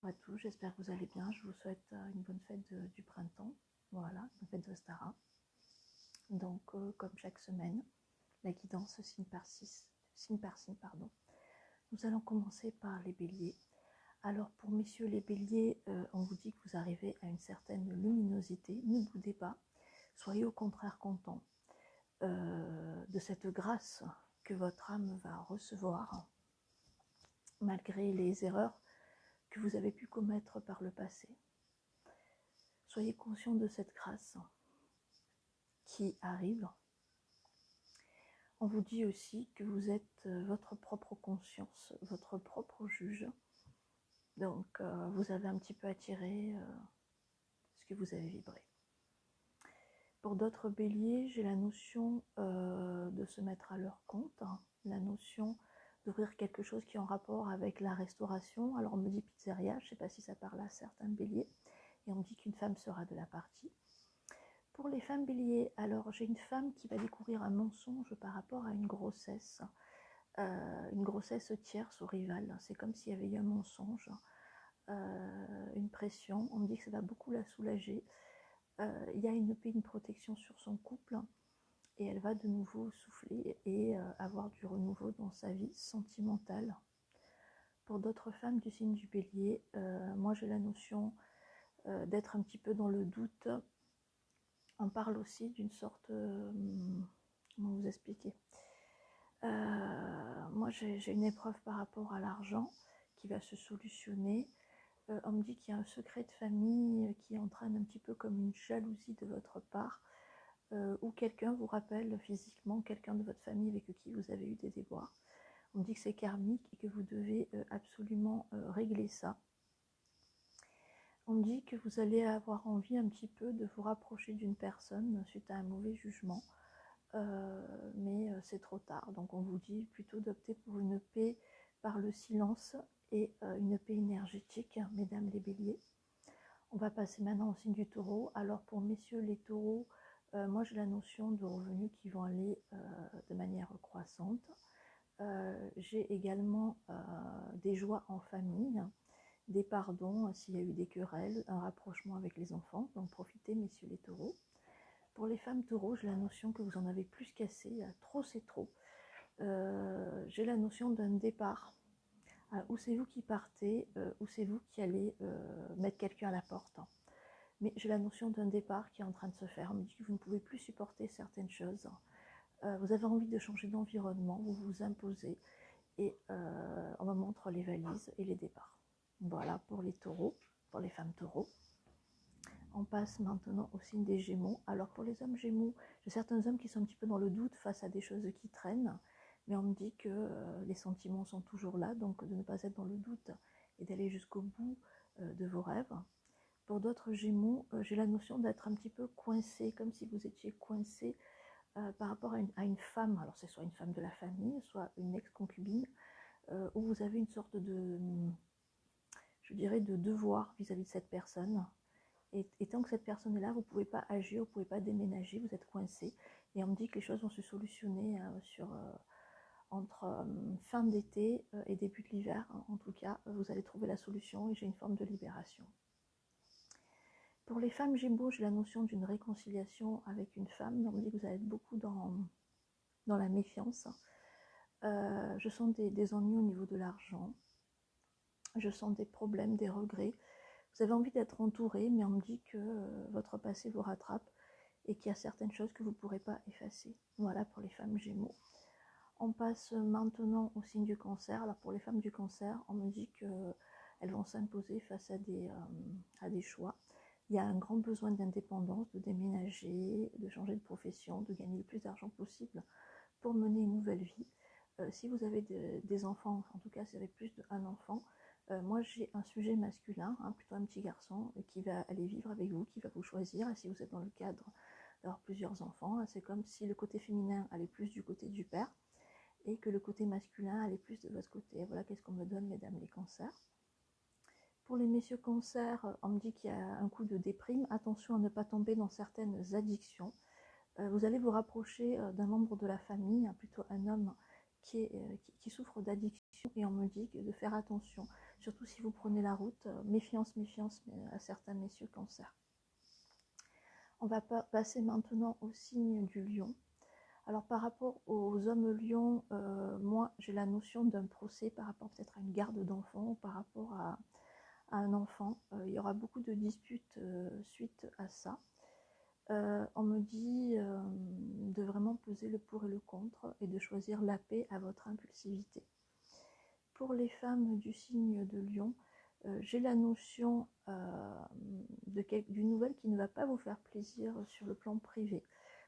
Bonjour à tous, j'espère que vous allez bien. Je vous souhaite une bonne fête du printemps. Voilà, une fête de Stara. Donc, comme chaque semaine, la guidance signe par signe, pardon. Nous allons commencer par les béliers. Alors, pour messieurs les béliers, on vous dit que vous arrivez à une certaine luminosité. Ne boudez pas. Soyez au contraire contents de cette grâce que votre âme va recevoir, malgré les erreurs que vous avez pu commettre par le passé. Soyez conscients de cette grâce qui arrive. On vous dit aussi que vous êtes votre propre conscience, votre propre juge. Donc, vous avez un petit peu attiré ce que vous avez vibré. Pour d'autres béliers, j'ai la notion de se mettre à leur compte, la notion d'ouvrir quelque chose qui est en rapport avec la restauration. Alors, on me dit pizzeria, je ne sais pas si ça parle à certains béliers, et on me dit qu'une femme sera de la partie. Pour les femmes béliers, alors j'ai une femme qui va découvrir un mensonge par rapport à une grossesse tierce ou rivale. C'est comme s'il y avait eu un mensonge, une pression. On me dit que ça va beaucoup la soulager. Il y a une protection sur son couple et elle va de nouveau souffler et avoir du renouveau dans sa vie sentimentale. Pour d'autres femmes du signe du bélier, moi j'ai la notion d'être un petit peu dans le doute. On parle aussi d'une sorte, comment vous expliquer, moi j'ai une épreuve par rapport à l'argent qui va se solutionner. On me dit qu'il y a un secret de famille qui entraîne un petit peu comme une jalousie de votre part, ou quelqu'un vous rappelle physiquement quelqu'un de votre famille avec qui vous avez eu des déboires. On me dit que c'est karmique et que vous devez absolument régler ça. On me dit que vous allez avoir envie un petit peu de vous rapprocher d'une personne suite à un mauvais jugement, mais c'est trop tard. Donc on vous dit plutôt d'opter pour une paix par le silence et une paix énergétique, mesdames les béliers. On va passer maintenant au signe du taureau. Alors pour messieurs les taureaux, moi j'ai la notion de revenus qui vont aller de manière croissante. J'ai également des joies en famille, des pardons s'il y a eu des querelles, un rapprochement avec les enfants. Donc profitez, messieurs les taureaux. Pour les femmes taureaux, j'ai la notion que vous en avez plus qu'assez. Trop, c'est trop. J'ai la notion d'un départ. Ou c'est vous qui partez, ou c'est vous qui allez mettre quelqu'un à la porte. Mais j'ai la notion d'un départ qui est en train de se faire. On me dit que vous ne pouvez plus supporter certaines choses. Vous avez envie de changer d'environnement, vous vous imposez. Et on me montre les valises et les départs. Voilà pour les taureaux, pour les femmes taureaux. On passe maintenant au signe des Gémeaux. Alors pour les hommes Gémeaux, j'ai certains hommes qui sont un petit peu dans le doute face à des choses qui traînent, mais on me dit que les sentiments sont toujours là, donc de ne pas être dans le doute et d'aller jusqu'au bout de vos rêves. Pour d'autres Gémeaux, j'ai la notion d'être un petit peu coincé, comme si vous étiez coincé par rapport à une femme. Alors c'est soit une femme de la famille, soit une ex-concubine, où vous avez une sorte de, je dirais, de devoir vis-à-vis de cette personne. Et tant que cette personne est là, vous ne pouvez pas agir, vous ne pouvez pas déménager, vous êtes coincé. Et on me dit que les choses vont se solutionner entre fin d'été et début de l'hiver. En tout cas, vous allez trouver la solution et j'ai une forme de libération. Pour les femmes Gémeaux, j'ai la notion d'une réconciliation avec une femme. On me dit que vous allez être beaucoup dans la méfiance. Je sens des ennuis au niveau de l'argent. Je sens des problèmes, des regrets. Vous avez envie d'être entouré, mais on me dit que votre passé vous rattrape et qu'il y a certaines choses que vous ne pourrez pas effacer. Voilà pour les femmes Gémeaux. On passe maintenant au signe du Cancer. Alors pour les femmes du Cancer, on me dit qu'elles vont s'imposer face à des choix. Il y a un grand besoin d'indépendance, de déménager, de changer de profession, de gagner le plus d'argent possible pour mener une nouvelle vie. Si vous avez des enfants, en tout cas si vous avez plus d'un enfant, moi j'ai un sujet masculin, plutôt un petit garçon, qui va aller vivre avec vous, qui va vous choisir. Et si vous êtes dans le cadre d'avoir plusieurs enfants, c'est comme si le côté féminin allait plus du côté du père et que le côté masculin allait plus de votre côté. Voilà qu'est-ce qu'on me donne, mesdames les cancers. Pour les messieurs cancers, on me dit qu'il y a un coup de déprime. Attention à ne pas tomber dans certaines addictions. Vous allez vous rapprocher d'un membre de la famille, plutôt un homme qui souffre d'addiction, et on me dit de faire attention. surtout si vous prenez la route. Méfiance, méfiance à certains messieurs Cancer. On va passer maintenant au signe du lion. Alors par rapport aux hommes lions, moi j'ai la notion d'un procès par rapport peut-être à une garde d'enfant ou par rapport à un enfant. Il y aura beaucoup de disputes suite à ça. On me dit de vraiment peser le pour et le contre et de choisir la paix à votre impulsivité. Pour les femmes du signe de Lion, j'ai la notion d'une nouvelle qui ne va pas vous faire plaisir sur le plan privé.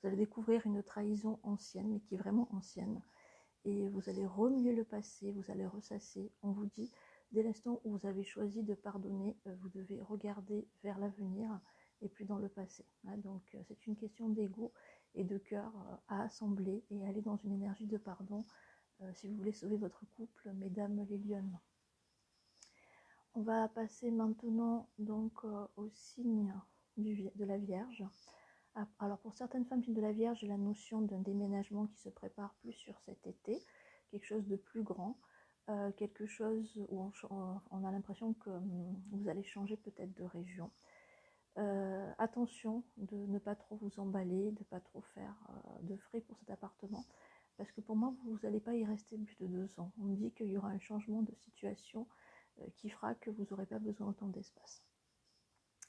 Vous allez découvrir une trahison ancienne, mais qui est vraiment ancienne. Et vous allez remuer le passé, vous allez ressasser. On vous dit, dès l'instant où vous avez choisi de pardonner, vous devez regarder vers l'avenir et plus dans le passé. Donc c'est une question d'ego et de cœur à assembler et aller dans une énergie de pardon si vous voulez sauver votre couple, mesdames les lionnes. On va passer maintenant donc au signe de la Vierge. Alors pour certaines femmes de la Vierge, j'ai la notion d'un déménagement qui se prépare plus sur cet été, quelque chose de plus grand, quelque chose où on a l'impression que vous allez changer peut-être de région. Attention de ne pas trop vous emballer, de ne pas trop faire de frais pour cet appartement, parce que pour moi, vous n'allez pas y rester plus de 2 ans. On me dit qu'il y aura un changement de situation qui fera que vous n'aurez pas besoin autant d'espace.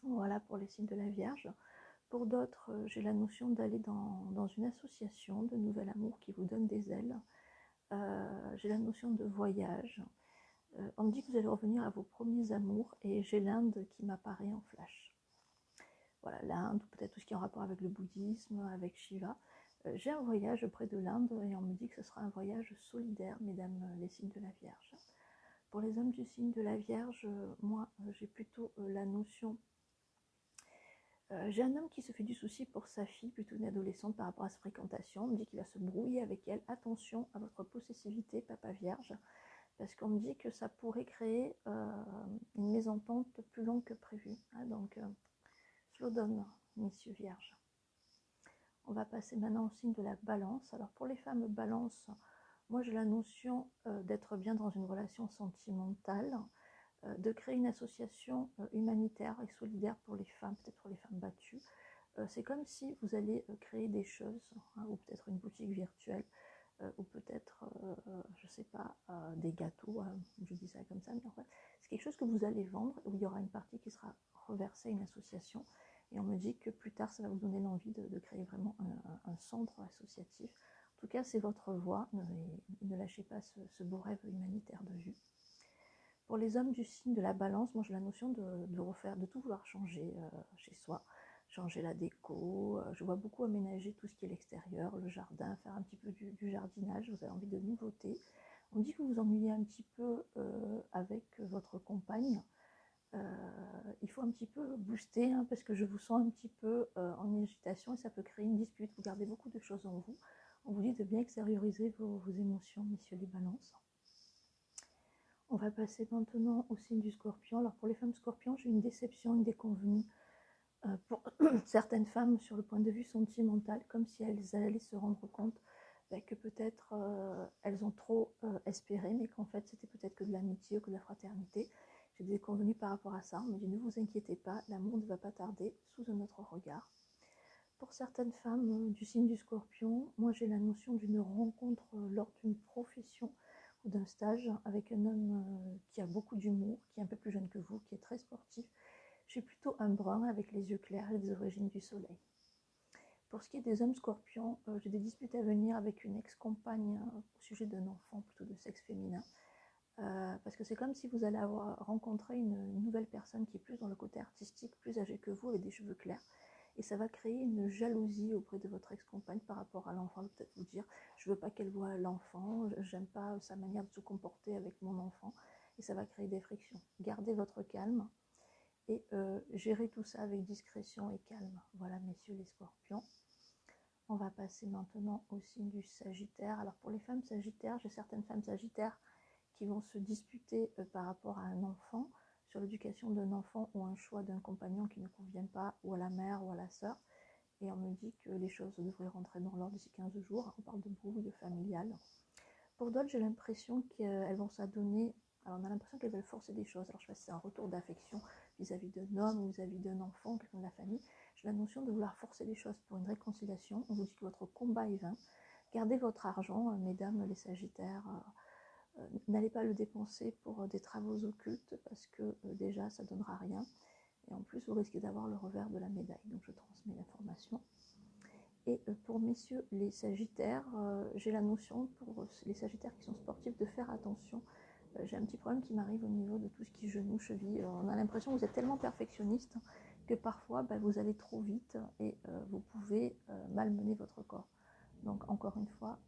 Voilà pour les signes de la Vierge. Pour d'autres, j'ai la notion d'aller dans une association de nouvel amour qui vous donne des ailes. J'ai la notion de voyage. On me dit que vous allez revenir à vos premiers amours et j'ai l'Inde qui m'apparaît en flash. Voilà, l'Inde, ou peut-être tout ce qui est en rapport avec le bouddhisme, avec Shiva. J'ai un voyage près de l'Inde et on me dit que ce sera un voyage solidaire, mesdames les signes de la Vierge. Pour les hommes du signe de la Vierge, moi, j'ai plutôt la notion... j'ai un homme qui se fait du souci pour sa fille, plutôt une adolescente par rapport à sa fréquentation. On me dit qu'il va se brouiller avec elle. Attention à votre possessivité, papa Vierge, parce qu'on me dit que ça pourrait créer une mésentente plus longue que prévu. Donc, slow down, messieurs Vierges. On va passer maintenant au signe de la Balance. Alors pour les femmes Balance, moi j'ai la notion d'être bien dans une relation sentimentale, de créer une association humanitaire et solidaire pour les femmes, peut-être pour les femmes battues. C'est comme si vous allez créer des choses, ou peut-être une boutique virtuelle, ou peut-être, je ne sais pas, des gâteaux, je dis ça comme ça, mais en fait, c'est quelque chose que vous allez vendre, où il y aura une partie qui sera reversée à une association, et on me dit que plus tard, ça va vous donner l'envie de créer vraiment un centre associatif. En tout cas, c'est votre voie, ne lâchez pas ce beau rêve humanitaire de vue. Pour les hommes du signe de la Balance, moi j'ai la notion de refaire, de tout vouloir changer chez soi, changer la déco, je vois beaucoup aménager tout ce qui est l'extérieur, le jardin, faire un petit peu du jardinage, vous avez envie de nouveautés. On dit que vous vous ennuyez un petit peu avec votre compagne. Il faut un petit peu booster parce que je vous sens un petit peu en agitation et ça peut créer une dispute. Vous gardez beaucoup de choses en vous. On vous dit de bien extérioriser vos émotions, messieurs les balances. On va passer maintenant au signe du Scorpion. Alors pour les femmes Scorpions, j'ai une déception, une déconvenue pour certaines femmes sur le point de vue sentimental, comme si elles allaient se rendre compte que peut-être elles ont trop espéré, mais qu'en fait c'était peut-être que de l'amitié ou que de la fraternité. J'ai des déconvenues par rapport à ça. On me dit ne vous inquiétez pas, l'amour ne va pas tarder sous un autre regard. Pour certaines femmes du signe du Scorpion, moi j'ai la notion d'une rencontre lors d'une profession ou d'un stage avec un homme qui a beaucoup d'humour, qui est un peu plus jeune que vous, qui est très sportif. J'ai plutôt un brun avec les yeux clairs et des origines du soleil. Pour ce qui est des hommes Scorpions, j'ai des disputes à venir avec une ex-compagne au sujet d'un enfant plutôt de sexe féminin. Parce que c'est comme si vous allez avoir rencontré une nouvelle personne qui est plus dans le côté artistique, plus âgée que vous, avec des cheveux clairs. Et ça va créer une jalousie auprès de votre ex-compagne par rapport à l'enfant. Elle va peut-être vous dire, je ne veux pas qu'elle voie l'enfant, j'aime pas sa manière de se comporter avec mon enfant. Et ça va créer des frictions. Gardez votre calme et gérez tout ça avec discrétion et calme. Voilà, messieurs les Scorpions. On va passer maintenant au signe du Sagittaire. Alors pour les femmes Sagittaires, j'ai certaines femmes Sagittaires qui vont se disputer par rapport à un enfant, sur l'éducation d'un enfant ou un choix d'un compagnon qui ne convient pas, ou à la mère ou à la sœur. Et on me dit que les choses devraient rentrer dans l'ordre d'ici 15 jours. On parle de brouille familiale. Pour d'autres, j'ai l'impression qu'elles vont s'adonner Alors on a l'impression qu'elles veulent forcer des choses. Alors je sais pas si c'est un retour d'affection vis-à-vis d'un homme ou vis-à-vis d'un enfant, quelqu'un de la famille. J'ai la notion de vouloir forcer des choses pour une réconciliation. On vous dit que votre combat est vain. Gardez votre argent, mesdames les Sagittaires. N'allez pas le dépenser pour des travaux occultes parce que déjà ça ne donnera rien. Et en plus, vous risquez d'avoir le revers de la médaille. Donc je transmets l'information. Et pour messieurs les Sagittaires, j'ai la notion pour les Sagittaires qui sont sportifs de faire attention. J'ai un petit problème qui m'arrive au niveau de tout ce qui est genoux, chevilles. On a l'impression que vous êtes tellement perfectionniste que parfois vous allez trop vite et vous pouvez malmener votre corps. Donc encore une fois,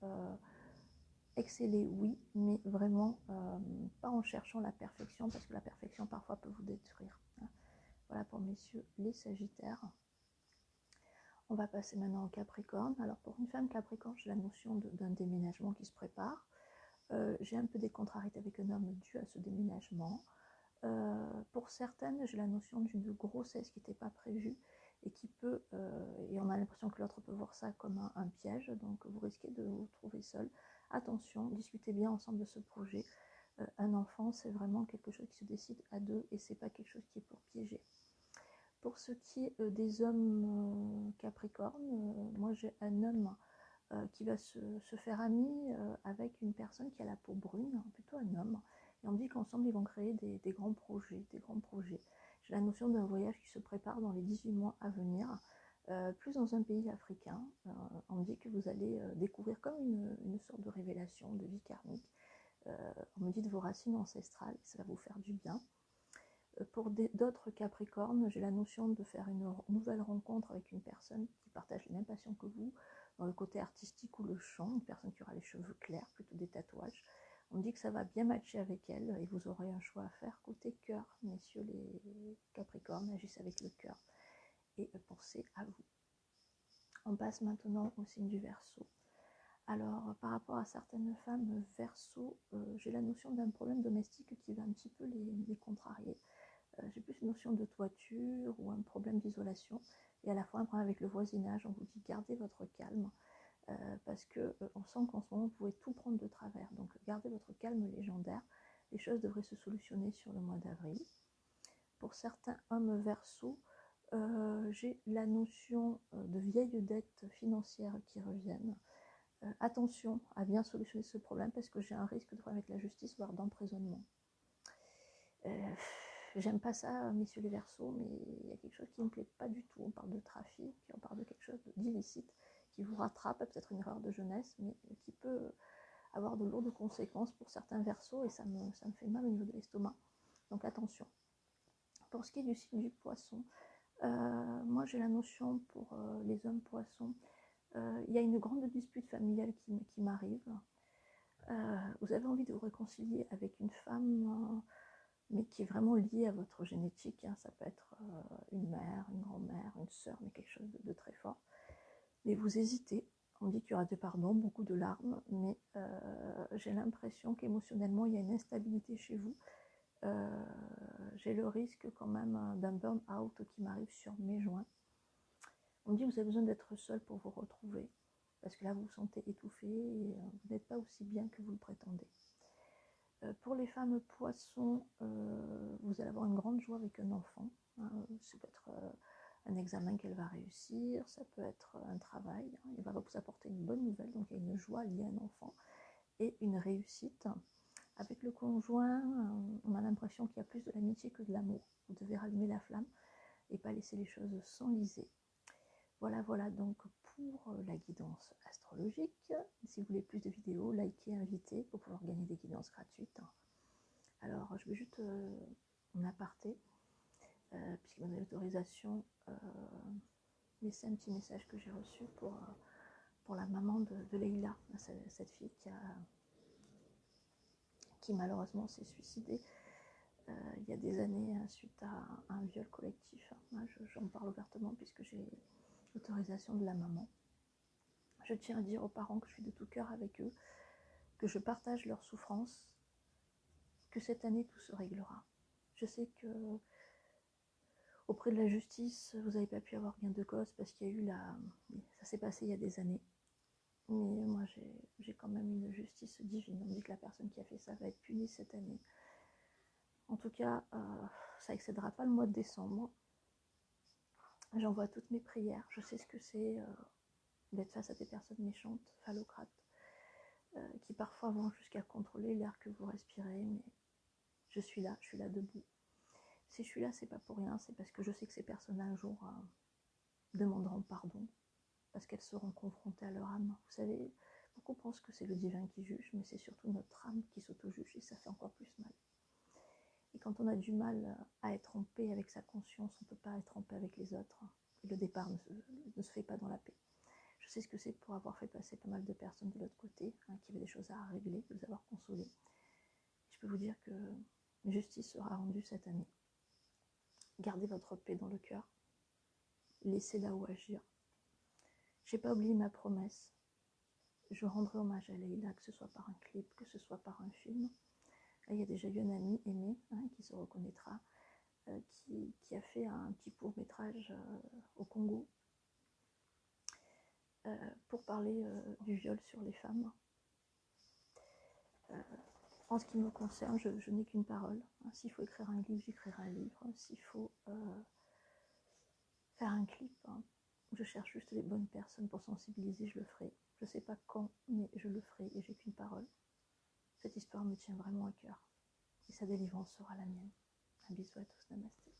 exceller oui, mais vraiment pas en cherchant la perfection parce que la perfection parfois peut vous détruire. Voilà pour messieurs les Sagittaires. On va passer maintenant au Capricorne. Alors pour une femme Capricorne, j'ai la notion d'un déménagement qui se prépare. J'ai un peu des contrariétés avec un homme dû à ce déménagement. Pour certaines, j'ai la notion d'une grossesse qui n'était pas prévue et qui peut, et on a l'impression que l'autre peut voir ça comme un piège, donc vous risquez de vous trouver seul. Attention, discutez bien ensemble de ce projet. Un enfant, c'est vraiment quelque chose qui se décide à deux et c'est pas quelque chose qui est pour piéger. Pour ce qui est des hommes Capricorne, moi j'ai un homme qui va se faire ami avec une personne qui a la peau brune, plutôt un homme. Et on dit qu'ensemble, ils vont créer des grands projets, J'ai la notion d'un voyage qui se prépare dans les 18 mois à venir, plus dans un pays africain. On me dit que vous allez découvrir comme une sorte de révélation, de vie karmique. On me dit de vos racines ancestrales, ça va vous faire du bien. Pour d'autres Capricornes, j'ai la notion de faire une nouvelle rencontre avec une personne qui partage les mêmes passions que vous, dans le côté artistique ou le chant, une personne qui aura les cheveux clairs, plutôt des tatouages. On dit que ça va bien matcher avec elle et vous aurez un choix à faire côté cœur. Messieurs les Capricornes, agissent avec le cœur et pensez à vous. On passe maintenant au signe du Verseau. Alors, par rapport à certaines femmes Verseau, j'ai la notion d'un problème domestique qui va un petit peu les contrarier. J'ai plus une notion de toiture ou un problème d'isolation et à la fois un problème avec le voisinage. On vous dit gardez votre calme parce que on sent qu'en ce moment vous pouvez tout prendre de travers. Donc gardez votre calme légendaire. Les choses devraient se solutionner sur le mois d'avril. Pour certains hommes Verseau, j'ai la notion de vieilles dettes financières qui reviennent. Attention à bien solutionner ce problème parce que j'ai un risque de problème avec la justice, voire d'emprisonnement. J'aime pas ça, messieurs les Verseaux, mais il y a quelque chose qui ne me plaît pas du tout. On parle de trafic, on parle de quelque chose d'illicite qui vous rattrape, peut-être une erreur de jeunesse, mais qui peut avoir de lourdes conséquences pour certains Verseaux et ça me fait mal au niveau de l'estomac. Donc attention. Pour ce qui est du signe du Poisson, moi j'ai la notion pour les hommes Poissons, il y a une grande dispute familiale qui m'arrive. Vous avez envie de vous réconcilier avec une femme mais qui est vraiment liée à votre génétique. Ça peut être une mère, une grand-mère, une sœur, mais quelque chose de très fort. Mais vous hésitez. On dit qu'il y aura des pardons, beaucoup de larmes, mais j'ai l'impression qu'émotionnellement, il y a une instabilité chez vous. J'ai le risque quand même d'un burn-out qui m'arrive sur mes joints. On dit que vous avez besoin d'être seul pour vous retrouver, parce que là, vous vous sentez étouffé et vous n'êtes pas aussi bien que vous le prétendez. Pour les femmes Poissons, vous allez avoir une grande joie avec un enfant. Ça peut être un examen qu'elle va réussir, ça peut être un travail. Il va vous apporter une bonne nouvelle, donc il y a une joie liée à un enfant et une réussite. Avec le conjoint, on a l'impression qu'il y a plus de l'amitié que de l'amour. Vous devez rallumer la flamme et pas laisser les choses s'enliser. Voilà, donc pour la guidance astrologique. Si vous voulez plus de vidéos, likez, invitez pour pouvoir gagner des guidances gratuites. Alors, je vais juste en aparté, puisqu'il m'a donné l'autorisation, laisser un petit message que j'ai reçu pour la maman de Leïla, cette fille qui malheureusement s'est suicidée il y a des années suite à un viol collectif. J'en parle ouvertement puisque j'ai l'autorisation de la maman. Je tiens à dire aux parents que je suis de tout cœur avec eux, que je partage leur souffrance, que cette année tout se réglera. Je sais que auprès de la justice, vous n'avez pas pu avoir gain de cause parce qu'il y a eu ça s'est passé il y a des années. Mais moi j'ai quand même une justice divine. On dit que la personne qui a fait ça va être punie cette année. En tout cas, ça excédera pas le mois de décembre. J'envoie toutes mes prières. Je sais ce que c'est d'être face à des personnes méchantes, phallocrates, qui parfois vont jusqu'à contrôler l'air que vous respirez, mais je suis là debout. Si je suis là, c'est pas pour rien, c'est parce que je sais que ces personnes un jour demanderont pardon, parce qu'elles seront confrontées à leur âme. Vous savez, beaucoup pensent que c'est le divin qui juge, mais c'est surtout notre âme qui s'auto-juge, et ça fait encore plus mal. Et quand on a du mal à être en paix avec sa conscience, on ne peut pas être en paix avec les autres. Et le départ ne se fait pas dans la paix. Je sais ce que c'est pour avoir fait passer pas mal de personnes de l'autre côté, qui avaient des choses à régler, de les avoir consolées. Je peux vous dire que justice sera rendue cette année. Gardez votre paix dans le cœur. Laissez là-haut agir. J'ai pas oublié ma promesse. Je rendrai hommage à Leïla, que ce soit par un clip, que ce soit par un film. Là, il y a déjà eu un ami aimé qui se reconnaîtra, qui a fait un petit court-métrage au Congo pour parler du viol sur les femmes. En ce qui me concerne, je n'ai qu'une parole. S'il faut écrire un livre, j'écrirai un livre. S'il faut faire un clip, je cherche juste les bonnes personnes pour sensibiliser, je le ferai. Je ne sais pas quand, mais je le ferai et j'ai qu'une parole. Cette histoire me tient vraiment à cœur et sa délivrance sera la mienne. Un bisou à tous, namasté.